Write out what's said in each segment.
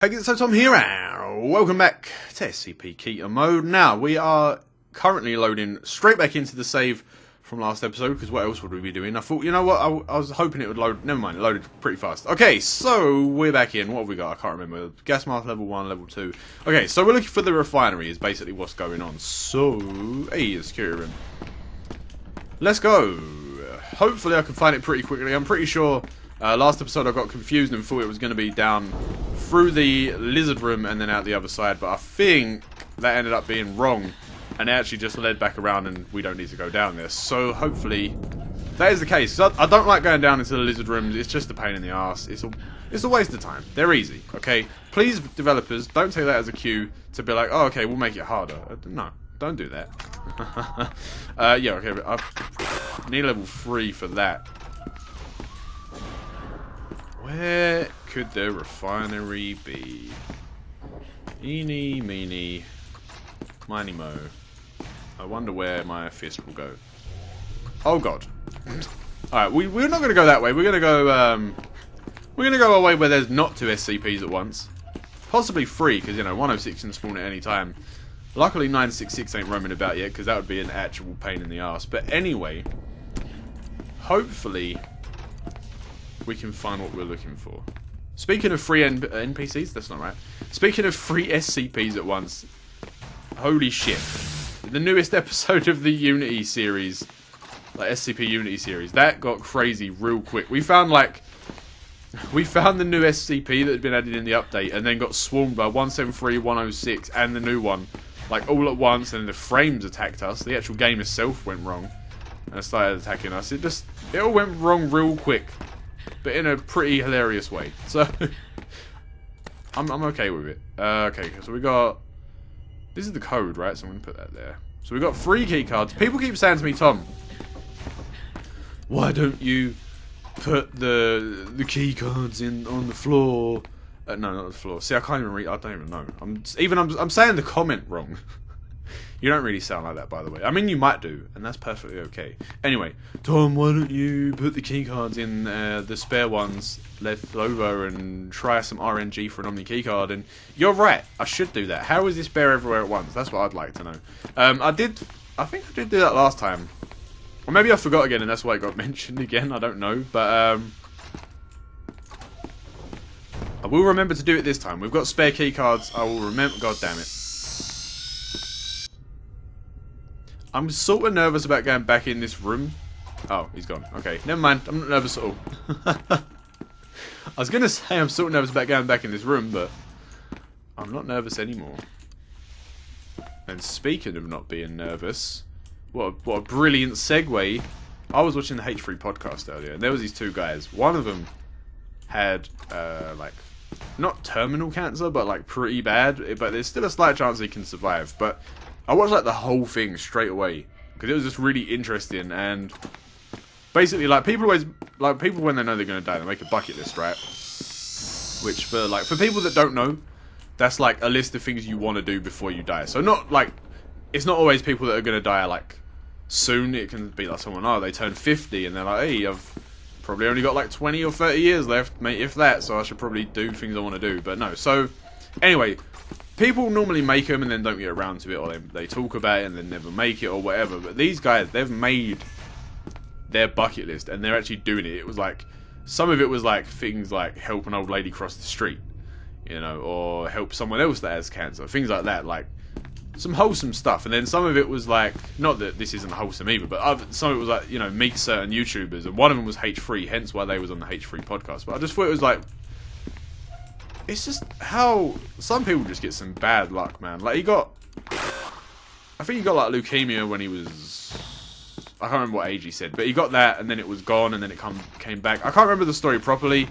Hey, ItZoTom here, and welcome back to SCP Keter Mode. Now, we are currently loading straight back into the save from last episode, because what else would we be doing? I thought, you know what, I was hoping it would load. Never mind, it loaded pretty fast. Okay, so we're back in. What have we got? I can't remember. Gas mask level 1, level 2. Okay, so we're looking for the refinery is basically what's going on. So, hey, the security room. Let's go. Hopefully I can find it pretty quickly. I'm pretty sure last episode I got confused and thought it was going to be down through the lizard room and then out the other side, but I think that ended up being wrong and it actually just led back around and we don't need to go down there. So hopefully that is the case. I don't like going down into the lizard rooms. It's just a pain in the ass. It's a waste of time. They're easy, okay? Please, developers, don't take that as a cue to be like, oh, okay, we'll make it harder. No, don't do that. Yeah, okay, but I need level 3 for that. Where could the refinery be? Eeny, meeny, miny, mo. I wonder where my fist will go. Oh god. Alright, we're not going to go that way. We're going to go a way where there's not 2 SCPs at once. Possibly 3, because, you know, 106 can spawn at any time. Luckily 966 ain't roaming about yet, because that would be an actual pain in the ass. But anyway, hopefully we can find what we're looking for. Speaking of free NPCs, that's not right. Speaking of free SCPs at once, holy shit. The newest episode of the Unity series, like SCP Unity series, that got crazy real quick. We found the new SCP that had been added in the update and then got swarmed by 173, 106 and the new one, like all at once, and the frames attacked us. The actual game itself went wrong and started attacking us. It all went wrong real quick, but in a pretty hilarious way. So I'm okay with it. Okay, so we got, this is the code, right? So I'm gonna put that there. So we got 3 key cards. People keep saying to me, Tom, why don't you put the key cards in on the floor? No, not the floor. See, I can't even read. I don't even know. I'm saying the comment wrong. You don't really sound like that, by the way. I mean, you might do, and that's perfectly okay. Anyway, Tom, why don't you put the keycards in the spare ones left over and try some RNG for an Omni keycard? And you're right, I should do that. How is this spare everywhere at once? That's what I'd like to know. I think I did do that last time. Or maybe I forgot again, and that's why it got mentioned again. I don't know, but I will remember to do it this time. We've got spare keycards. I will remember. God damn it. I'm sort of nervous about going back in this room. Oh, he's gone. Okay, never mind. I'm not nervous at all. I was going to say I'm sort of nervous about going back in this room, but I'm not nervous anymore. And speaking of not being nervous, what a brilliant segue. I was watching the H3 podcast earlier, and there was these 2 guys. One of them had, like, not terminal cancer, but, like, pretty bad. But there's still a slight chance he can survive. But I watched like the whole thing straight away because it was just really interesting, and basically like people when they know they're gonna die, they make a bucket list, right? Which for people that don't know, that's like a list of things you want to do before you die. So not like, it's not always people that are gonna die like soon. It can be like someone, they turn 50 and they're like, hey, I've probably only got like 20 or 30 years left, mate, if that. So I should probably do things I want to do. But no. So anyway, people normally make them and then don't get around to it, or they talk about it and then never make it or whatever. But these guys, they've made their bucket list and they're actually doing it. It was like, some of it was like things like help an old lady cross the street, you know, or help someone else that has cancer, things like that, like some wholesome stuff. And then some of it was like, not that this isn't wholesome either, but some of it was like, you know, meet certain YouTubers, and one of them was H3, hence why they was on the H3 podcast. But I just thought it was like, it's just how some people just get some bad luck, man. Like I think he got like leukemia when he was, I can't remember what age he said, but he got that and then it was gone and then it came back. I can't remember the story properly,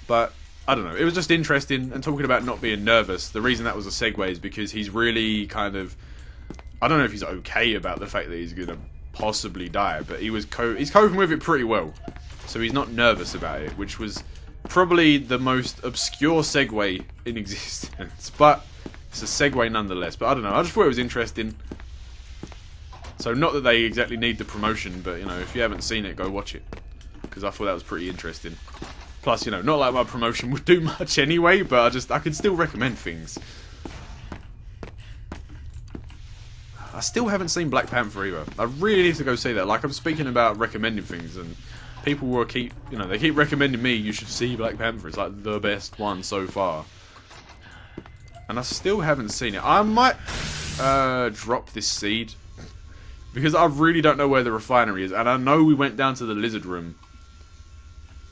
but I don't know. It was just interesting. And talking about not being nervous, the reason that was a segue is because he's really kind of, I don't know if he's okay about the fact that he's gonna possibly die, but he's coping with it pretty well, so he's not nervous about it, which was probably the most obscure segue in existence, but it's a segue nonetheless. But I don't know, I just thought it was interesting. So not that they exactly need the promotion, but you know, if you haven't seen it, go watch it, because I thought that was pretty interesting. Plus, you know, not like my promotion would do much anyway, but I could still recommend things. I still haven't seen Black Panther either. I really need to go see that. Like, I'm speaking about recommending things, and people will keep, you know, they keep recommending me, you should see Black Panther. It's like the best one so far. And I still haven't seen it. I might drop this seed, because I really don't know where the refinery is, and I know we went down to the lizard room.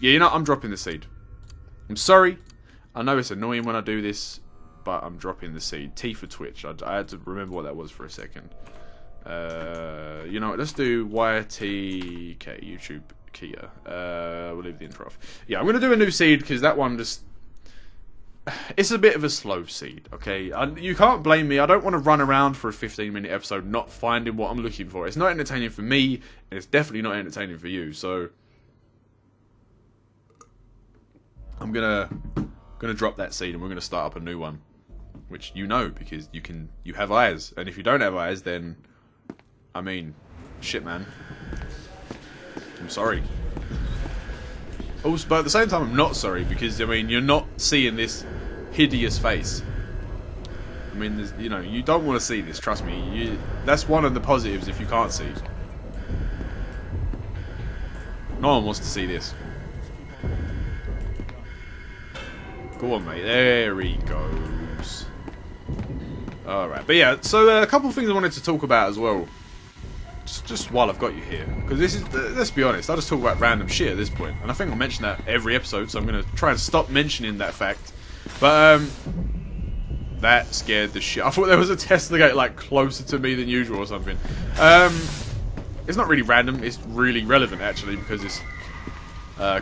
Yeah, you know, I'm dropping the seed. I'm sorry. I know it's annoying when I do this, but I'm dropping the seed. T for Twitch. I had to remember what that was for a second. You know what? Let's do YTK YouTube Keter. We'll leave the intro off. Yeah, I'm going to do a new seed, because that one just... It's a bit of a slow seed, okay? You can't blame me. I don't want to run around for a 15-minute episode not finding what I'm looking for. It's not entertaining for me, and it's definitely not entertaining for you, so... I'm gonna drop that seed, and we're gonna start up a new one, which you know, because you have eyes, and if you don't have eyes, then I mean, shit, man. I'm sorry. Also, but at the same time, I'm not sorry, because I mean, you're not seeing this hideous face. I mean, you know, you don't want to see this. Trust me. That's one of the positives if you can't see. No one wants to see this. Go on, mate. There he goes. Alright. But yeah, so a couple of things I wanted to talk about as well. Just while I've got you here. Because this is, let's be honest, I just talk about random shit at this point. And I think I mention that every episode, so I'm going to try and stop mentioning that fact. But, that scared the shit. I thought there was a Tesla gate, like, closer to me than usual or something. It's not really random, it's really relevant, actually, because it's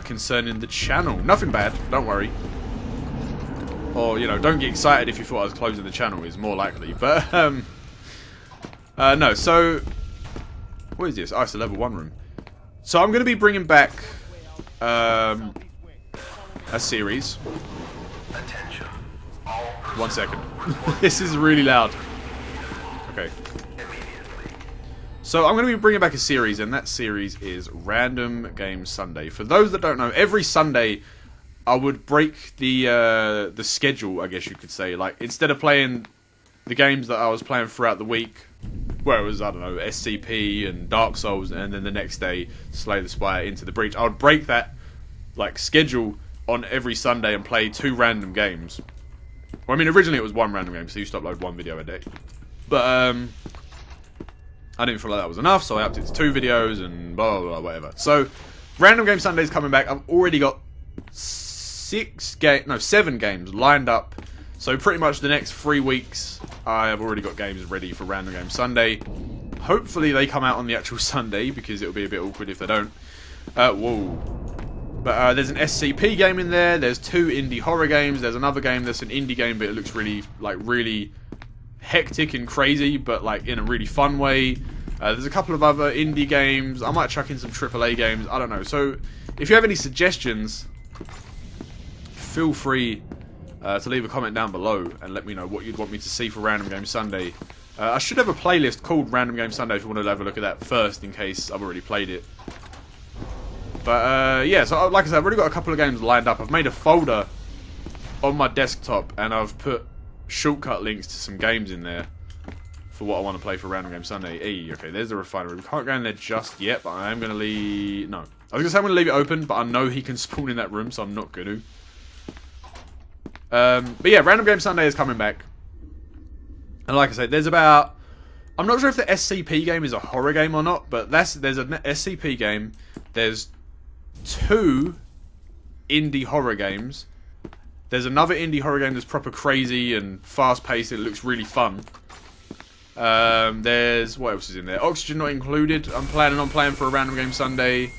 concerning the channel. Nothing bad, don't worry. Or, you know, don't get excited if you thought I was closing the channel, is more likely. But, no, so... What is this? Oh, it's a level 1 room. So I'm going to be bringing back a series. 1 second. This is really loud. Okay. So I'm going to be bringing back a series, and that series is Random Game Sunday. For those that don't know, every Sunday... I would break the schedule, I guess you could say. Like, instead of playing the games that I was playing throughout the week, where it was, I don't know, SCP and Dark Souls, and then the next day, Slay the Spire, Into the Breach, I would break that, like, schedule on every Sunday and play 2 random games. Well, I mean, originally it was 1 random game, so you used to upload 1 video a day. But, I didn't feel like that was enough, so I upped it to 2 videos and blah, blah, blah, whatever. So, Random Game Sunday's coming back. I've already got 7 games lined up, so pretty much the next 3 weeks I have already got games ready for Random Game Sunday. Hopefully they come out on the actual Sunday, because it'll be a bit awkward if they don't. Whoa. But there's an SCP game in there, there's 2 indie horror games, there's another game that's an indie game but it looks really, like, really hectic and crazy, but like in a really fun way. There's a couple of other indie games, I might chuck in some AAA games, I don't know. So if you have any suggestions, feel free to leave a comment down below and let me know what you'd want me to see for Random Game Sunday. I should have a playlist called Random Game Sunday if you want to have a look at that first, in case I've already played it. But yeah, so like I said, I've already got a couple of games lined up. I've made a folder on my desktop and I've put shortcut links to some games in there for what I want to play for Random Game Sunday. Okay, there's the refinery. We can't go in there just yet, but I am going to leave... No. I was going to say I'm going to leave it open, but I know he can spawn in that room, so I'm not going to. But yeah, Random Game Sunday is coming back. And like I said, there's about... I'm not sure if the SCP game is a horror game or not, but there's an SCP game. There's 2 indie horror games. There's another indie horror game that's proper crazy and fast-paced. It looks really fun. There's... What else is in there? Oxygen not included. I'm planning on playing for a Random Game Sunday.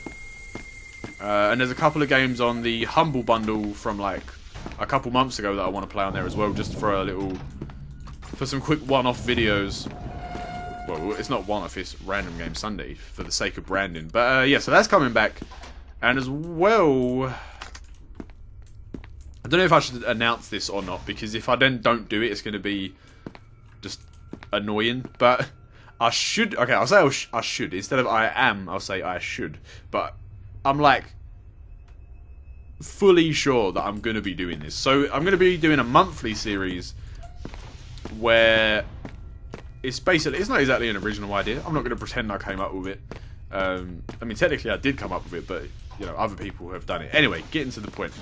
And there's a couple of games on the Humble Bundle from like a couple months ago that I want to play on there as well, just for a little... For some quick one-off videos. Well, it's not one-off, it's Random Game Sunday, for the sake of branding. But yeah, so that's coming back. And as well... I don't know if I should announce this or not, because if I then don't do it, it's going to be just annoying. But I should... Okay, I'll say I should. Instead of I am, I'll say I should. But I'm like fully sure that I'm going to be doing this. So I'm going to be doing a monthly series where it's basically, it's not exactly an original idea. I'm not going to pretend I came up with it. I mean, technically I did come up with it, but, you know, other people have done it. Anyway, getting to the point.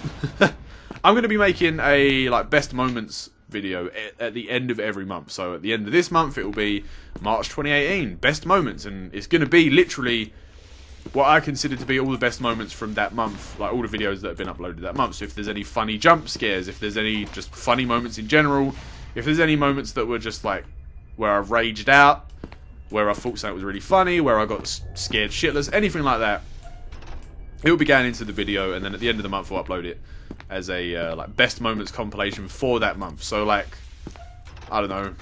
I'm going to be making a, like, best moments video at the end of every month. So at the end of this month, it will be March 2018, best moments. And it's going to be literally what I consider to be all the best moments from that month, like all the videos that have been uploaded that month. So if there's any funny jump scares, if there's any just funny moments in general, if there's any moments that were just like where I raged out, where I thought something was really funny, where I got scared shitless, anything like that, it will be going into the video, and then at the end of the month we'll upload it as a like best moments compilation for that month. So like, I don't know,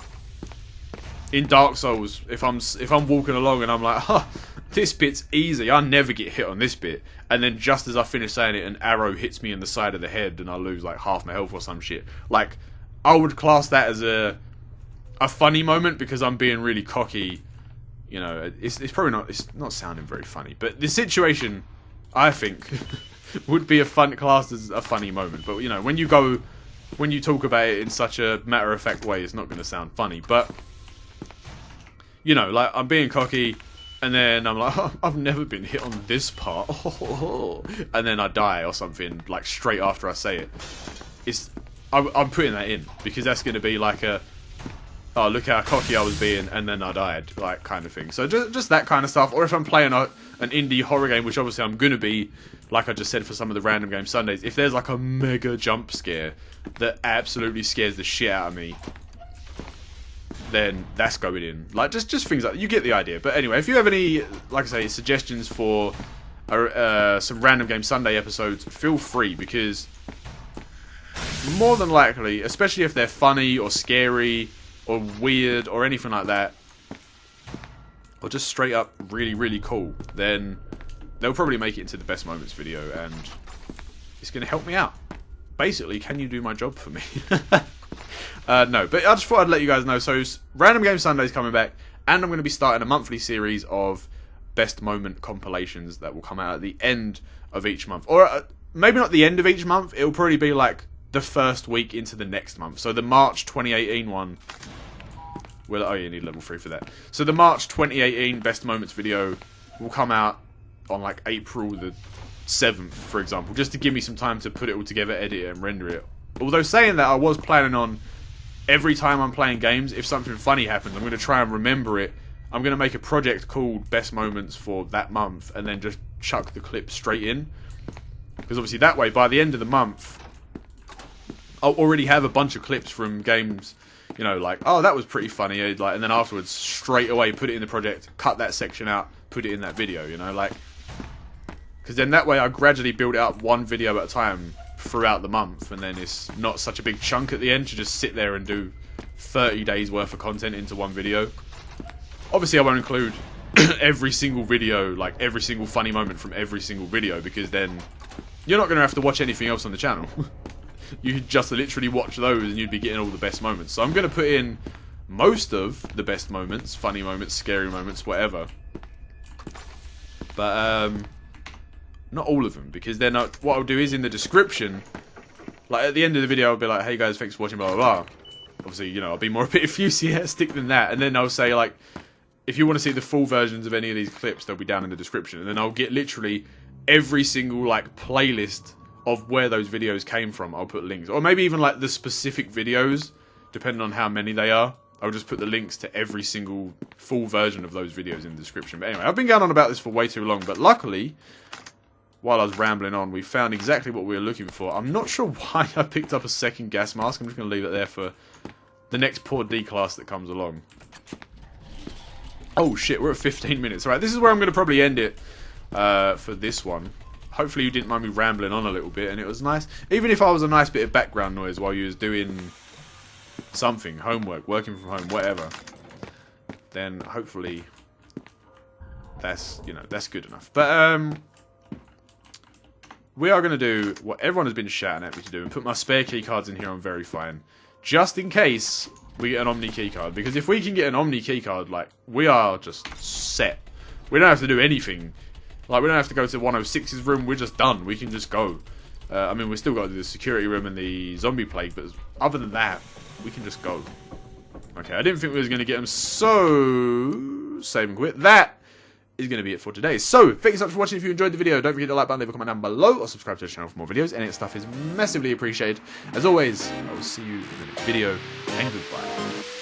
in Dark Souls, if I'm walking along and I'm like, huh, this bit's easy, I never get hit on this bit, and then just as I finish saying it, an arrow hits me in the side of the head and I lose like half my health or some shit. Like, I would class that as a funny moment because I'm being really cocky. You know, it's probably not, it's not sounding very funny, but the situation, I think, would be classed as a funny moment. But you know, when you talk about it in such a matter-of-fact way, it's not going to sound funny. But you know, like, I'm being cocky, and then I'm like, oh, I've never been hit on this part, and then I die or something like straight after I say it. I'm putting that in because that's going to be like a, oh, look how cocky I was being, and then I died, like, kind of thing. So just that kind of stuff. Or if I'm playing an indie horror game, which obviously I'm going to be, like I just said for some of the random game Sundays, if there's like a mega jump scare that absolutely scares the shit out of me, then that's going in. Like, just things like, you get the idea. But anyway, if you have any, like I say, suggestions for some random game Sunday episodes, feel free, because more than likely, especially if they're funny or scary or weird or anything like that, or just straight up really, really cool, then they'll probably make it into the best moments video, and it's going to help me out. Basically, can you do my job for me? No, but I just thought I'd let you guys know. So Random Game Sunday's coming back, and I'm going to be starting a monthly series of best moment compilations that will come out at the end of each month. Or maybe not the end of each month, it'll probably be like the first week into the next month. So the March 2018 one, well, oh, you need level 3 for that. So the March 2018 best moments video will come out on like April the 7th, for example, just to give me some time to put it all together, edit it, and render it. Although saying that, I was planning on every time I'm playing games, if something funny happens, I'm going to try and remember it. I'm going to make a project called Best Moments for that month, and then just chuck the clip straight in. Because obviously that way, by the end of the month, I'll already have a bunch of clips from games, you know, like, oh, that was pretty funny, like, and then afterwards, straight away, put it in the project, cut that section out, put it in that video, you know, like, because then that way I gradually build it up one video at a time throughout the month, and then it's not such a big chunk at the end to just sit there and do 30 days worth of content into one video. Obviously I won't include every single video, like every single funny moment from every single video, because then you're not going to have to watch anything else on the channel. You could just literally watch those and you'd be getting all the best moments. So I'm going to put in most of the best moments, funny moments, scary moments, whatever. But not all of them, because then what I'll do is in the description, like at the end of the video, I'll be like, hey guys, thanks for watching, blah blah blah. Obviously, you know, I'll be more a bit enthusiastic than that, and then I'll say, like, if you want to see the full versions of any of these clips, they'll be down in the description, and then I'll get literally every single like playlist of where those videos came from. I'll put links, or maybe even like the specific videos, depending on how many they are. I'll just put the links to every single full version of those videos in the description. But anyway, I've been going on about this for way too long, but luckily, while I was rambling on, we found exactly what we were looking for. I'm not sure why I picked up a second gas mask. I'm just going to leave it there for the next poor D class that comes along. Oh shit, we're at 15 minutes. Alright, this is where I'm going to probably end it for this one. Hopefully you didn't mind me rambling on a little bit, and it was nice. Even if I was a nice bit of background noise while you was doing something, homework, working from home, whatever, then hopefully that's, you know, that's good enough. But we are going to do what everyone has been shouting at me to do, and put my spare keycards in here on Verifying, just in case we get an Omni keycard. Because if we can get an Omni keycard, like, we are just set. We don't have to do anything. Like, we don't have to go to 106's room, we're just done. We can just go. I mean, we still got to do the security room and the zombie plague, but other than that, we can just go. Okay, I didn't think we was going to get them, so save and quit. That is going to be it for today. So, thank you so much for watching. If you enjoyed the video, don't forget to like button, leave a comment down below, or subscribe to the channel for more videos. Any of that stuff is massively appreciated. As always, I will see you in the next video, and goodbye.